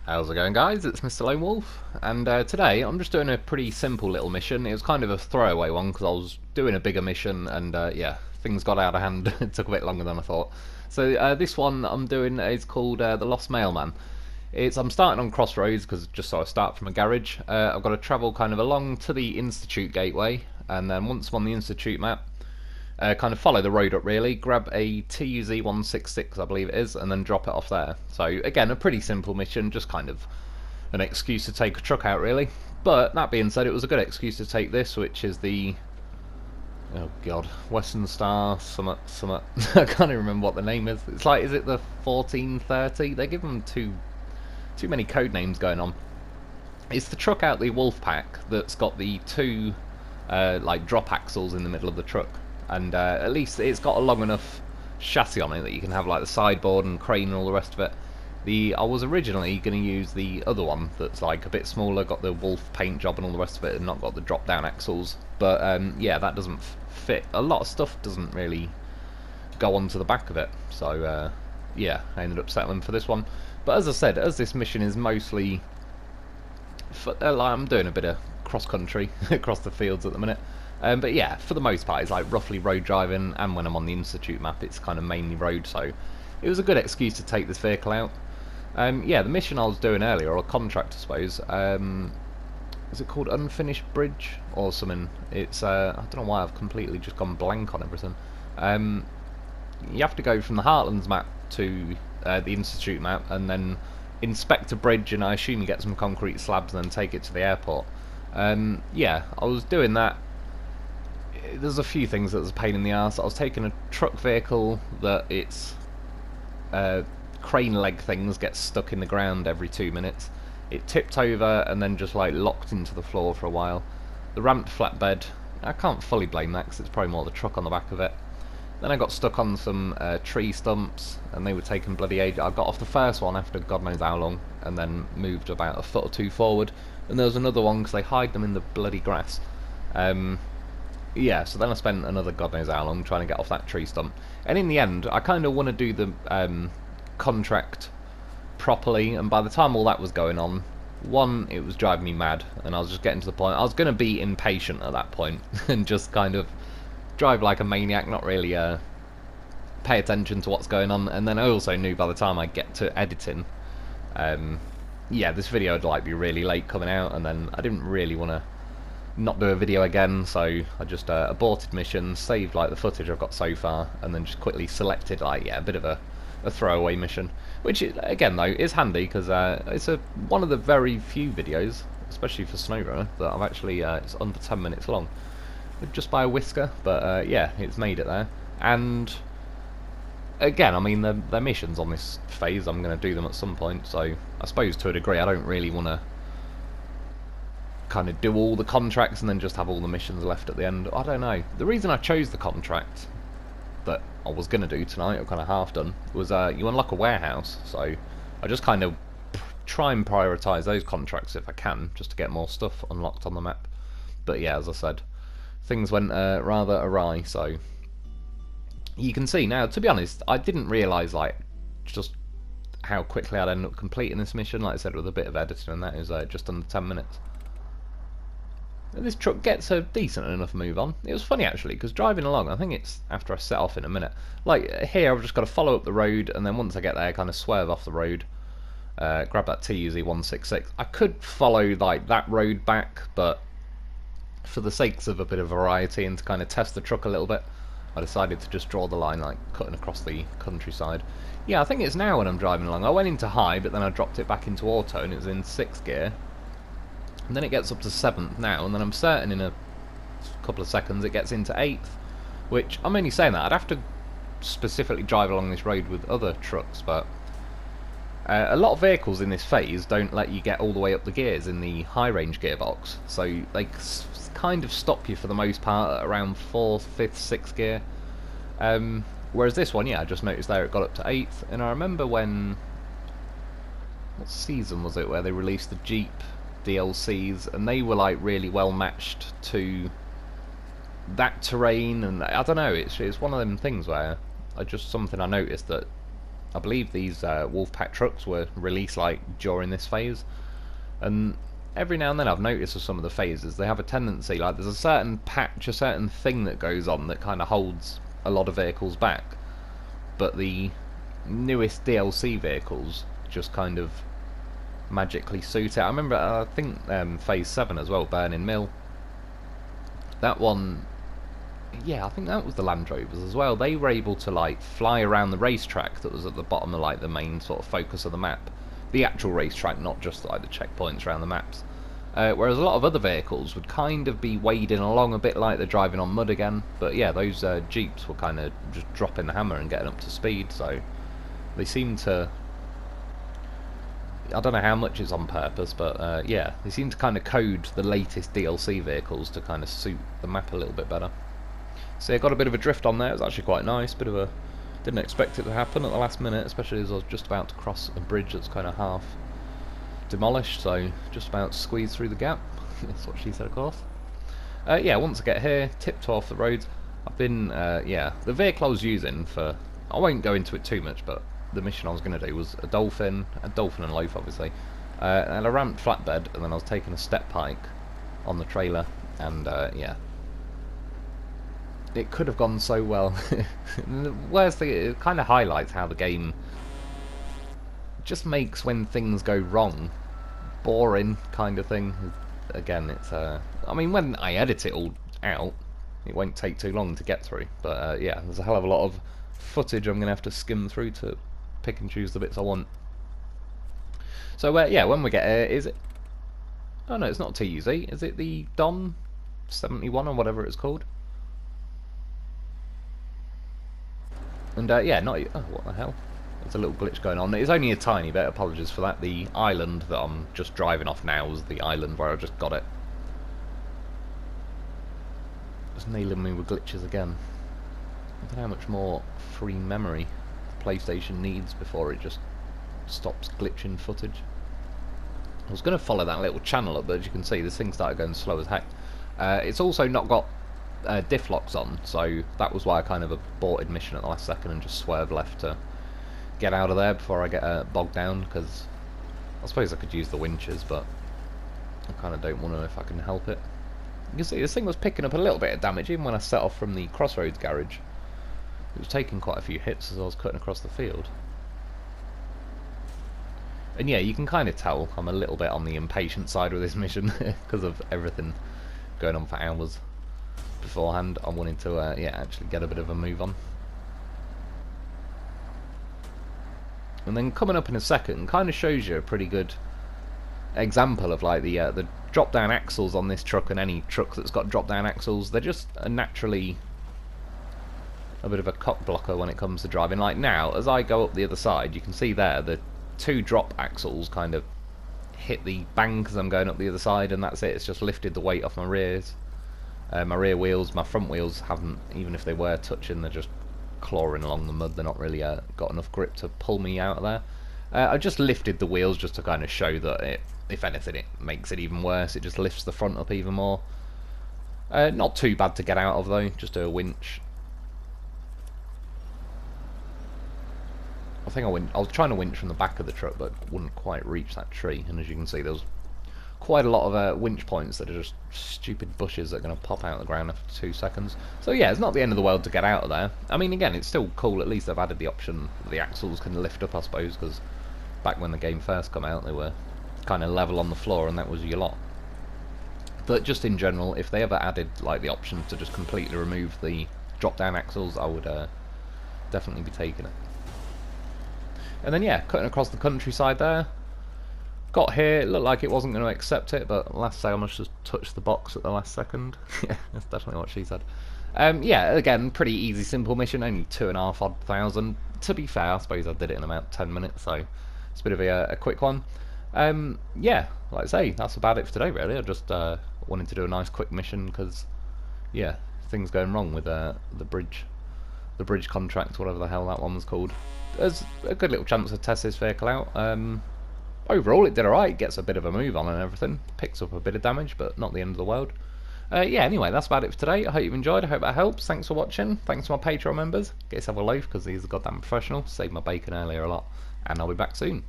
How's it going, guys? It's Mr. Lo4f, and today I'm just doing a pretty simple little mission. It was kind of a throwaway one because I was doing a bigger mission, and yeah, things got out of hand. It took a bit longer than I thought. So this one I'm doing is called the Lost Mailman. I'm starting on Crossroads because just so I start from a garage. I've got to travel kind of along to the Institute gateway, and then once I'm on the Institute map, kind of follow the road up really, grab a TUZ-166 I believe it is, and then drop it off there. So again, a pretty simple mission, just kind of an excuse to take a truck out really. But that being said, it was a good excuse to take this, which is the, oh god, Western Star Summit. I can't even remember what the name is. It's like, is it the 1430? They give them too many code names going on. It's the truck out the Wolf pack that's got the two like drop axles in the middle of the truck. And at least it's got a long enough chassis on it that you can have like the sideboard and crane and all the rest of it. I was originally going to use the other one that's like a bit smaller, got the Wolf paint job and all the rest of it, and not got the drop down axles. But yeah, that doesn't fit. A lot of stuff doesn't really go onto the back of it. So yeah, I ended up settling for this one. But as I said, as this mission is mostly like, I'm doing a bit of cross country across the fields at the minute. But yeah, for the most part, it's like roughly road driving, and when I'm on the Institute map, it's kind of mainly road, so it was a good excuse to take this vehicle out. Yeah, the mission I was doing earlier, or a contract, I suppose, is it called Unfinished Bridge or something? It's, I don't know why I've completely just gone blank on everything. You have to go from the Heartlands map to the Institute map, and then inspect a bridge, and I assume you get some concrete slabs, and then take it to the airport. Yeah, I was doing that. There's a few things that was a pain in the arse. I was taking a truck vehicle that its crane leg things get stuck in the ground every 2 minutes. It tipped over and then just like locked into the floor for a while. The ramped flatbed, I can't fully blame that because it's probably more the truck on the back of it. Then I got stuck on some tree stumps, and they were taking bloody ages. I got off the first one after God knows how long, and then moved about a foot or two forward. And there was another one because they hide them in the bloody grass. Yeah, so then I spent another God knows how long trying to get off that tree stump. And in the end, I kind of want to do the contract properly, and by the time all that was going on, one, it was driving me mad, and I was just getting to the point, I was going to be impatient at that point, and just kind of drive like a maniac, not really pay attention to what's going on. And then I also knew by the time I get to editing, yeah, this video would like be really late coming out, and then I didn't really want to not do a video again, so I just aborted missions, saved like the footage I've got so far, and then just quickly selected like, yeah, a bit of a throwaway mission, which again though is handy because it's one of the very few videos, especially for SnowRunner, that I've actually it's under 10 minutes long, just by a whisker. But yeah, it's made it there. And again, I mean, the missions on this phase, I'm going to do them at some point, so I suppose to a degree I don't really want to kind of do all the contracts and then just have all the missions left at the end. I don't know. The reason I chose the contract that I was going to do tonight, or kind of half done, was you unlock a warehouse, so I just kind of try and prioritise those contracts if I can, just to get more stuff unlocked on the map. But yeah, as I said, things went rather awry, so you can see now, to be honest, I didn't realise like just how quickly I'd end up completing this mission. Like I said, with a bit of editing, and that is just under 10 minutes. This truck gets a decent enough move on. It was funny actually, because driving along, I think it's after I set off in a minute, like here I've just got to follow up the road, and then once I get there, kind of swerve off the road, grab that TUZ-166. I could follow like that road back, but for the sakes of a bit of variety and to kind of test the truck a little bit, I decided to just draw the line like cutting across the countryside. Yeah, I think it's now when I'm driving along. I went into high, but then I dropped it back into auto, and it was in 6th gear. And then it gets up to 7th now, and then I'm certain in a couple of seconds it gets into 8th, which I'm only saying that. I'd have to specifically drive along this road with other trucks, but a lot of vehicles in this phase don't let you get all the way up the gears in the high range gearbox, so they kind of stop you for the most part at around 4th, 5th, 6th gear. Whereas this one, yeah, I just noticed there it got up to 8th, and I remember when, what season was it, where they released the Jeep DLCs, and they were like really well matched to that terrain, and I don't know, it's one of them things where something I noticed that I believe these wolf pack trucks were released like during this phase, and every now and then I've noticed with some of the phases they have a tendency, like there's a certain patch, a certain thing that goes on that kind of holds a lot of vehicles back, but the newest DLC vehicles just kind of magically suit it. I remember, I think phase 7 as well, Burning Mill, that one, yeah, I think that was the Land Rovers as well. They were able to like fly around the racetrack that was at the bottom of like the main sort of focus of the map, the actual racetrack, not just like the checkpoints around the maps. Whereas a lot of other vehicles would kind of be wading along a bit like they're driving on mud again. But yeah, those Jeeps were kind of just dropping the hammer and getting up to speed, so they seem to, I don't know how much it's on purpose, but yeah, they seem to kind of code the latest DLC vehicles to kind of suit the map a little bit better. So yeah, got a bit of a drift on there. It was actually quite nice. Bit of a, didn't expect it to happen at the last minute, especially as I was just about to cross a bridge that's kind of half demolished, so just about to squeeze through the gap. That's what she said, of course. Yeah, once I get here, tiptoe off the road. I've been, yeah, the vehicle I was using for, I won't go into it too much, but the mission I was going to do was a dolphin and Lo4f obviously, and a ramped flatbed, and then I was taking a step pike on the trailer, and yeah, it could have gone so well. The worst thing, it kind of highlights how the game just makes when things go wrong boring, kind of thing. Again, it's I mean, when I edit it all out, it won't take too long to get through, but yeah, there's a hell of a lot of footage I'm gonna have to skim through to pick and choose the bits I want. So yeah, when we get here, is it, oh no, it's not TUZ, is it the Don 71 or whatever it's called? And yeah, not, oh, what the hell, there's a little glitch going on. It's only a tiny bit, apologies for that. The island that I'm just driving off now is the island where I just got it. Just nailing me with glitches again. I don't know how much more free memory the PlayStation needs before it just stops glitching footage. I was going to follow that little channel up, but as you can see, this thing started going slow as heck. It's also not got diff locks on, so that was why I kind of aborted mission at the last second and just swerved left to get out of there before I get bogged down, because I suppose I could use the winches, but I kind of don't want to if I can help it. You can see this thing was picking up a little bit of damage even when I set off from the Crossroads garage. It was taking quite a few hits as I was cutting across the field. And yeah, you can kind of tell I'm a little bit on the impatient side with this mission because of everything going on for hours beforehand. I'm wanting to yeah, actually get a bit of a move on. And then coming up in a second kind of shows you a pretty good example of like the drop down axles on this truck, and any truck that's got drop down axles, they're just naturally a bit of a cock blocker when it comes to driving. Like now, as I go up the other side, you can see there the two drop axles kind of hit the bank as I'm going up the other side, and that's it. It's just lifted the weight off my rears. My rear wheels, my front wheels haven't, even if they were touching, they're just clawing along the mud. They're not really got enough grip to pull me out of there. I just lifted the wheels just to kind of show that it, if anything, it makes it even worse. It just lifts the front up even more. Not too bad to get out of though, just a winch. I think I was trying to winch from the back of the truck, but wouldn't quite reach that tree, and as you can see there was quite a lot of winch points that are just stupid bushes that are going to pop out of the ground after 2 seconds. So yeah, it's not the end of the world to get out of there. I mean, again, it's still cool. At least they've added the option that the axles can lift up, I suppose, because back when the game first came out, they were kind of level on the floor, and that was your lot. But just in general, if they ever added like the option to just completely remove the drop-down axles, I would definitely be taking it. And then yeah, cutting across the countryside there. Got here, it looked like it wasn't going to accept it, but last say I must just touch the box at the last second. Yeah, that's definitely what she said. Yeah, again, pretty easy, simple mission, only 2,500. To be fair, I suppose I did it in about 10 minutes, so it's a bit of a quick one. Yeah, like I say, that's about it for today, really. I just wanted to do a nice quick mission because, yeah, things going wrong with the bridge contract, whatever the hell that one was called. There's a good little chance to test this vehicle out. Overall, it did alright. Gets a bit of a move on and everything. Picks up a bit of damage, but not the end of the world. Yeah, anyway, that's about it for today. I hope you've enjoyed. I hope that helps. Thanks for watching. Thanks to my Patreon members. Get yourself a loaf because these are goddamn professional. Saved my bacon earlier a lot. And I'll be back soon.